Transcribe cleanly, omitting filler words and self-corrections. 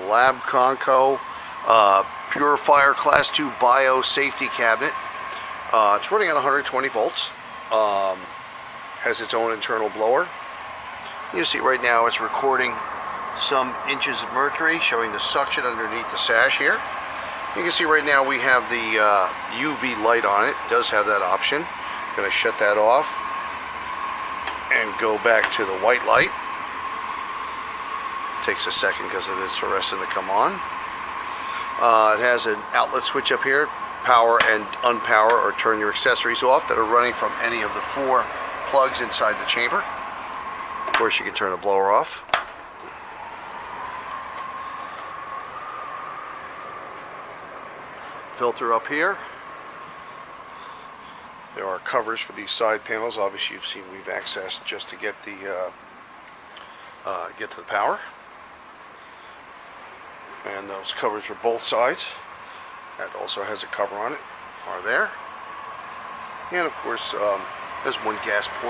LABCONCO Purifier Class 2 Biosafety cabinet. It's running at 120 volts. Has its own internal blower. You see right now it's recording some inches of mercury, showing the suction underneath the sash here. You can see right now we have the UV light on it. It does have that option. Going to shut that off and go back to the white light. Takes a second because it is fluorescent to come on. It has an outlet switch up here, power and unpower or turn your accessories off that are running from any of the 4 plugs inside the chamber. Of course, you can turn the blower off. Filter up here. There are covers for these side panels. Obviously, you've seen we've accessed just to get the get to the power. And those covers for both sides. That also has a cover on it. Are there. And of course, there's one gas port.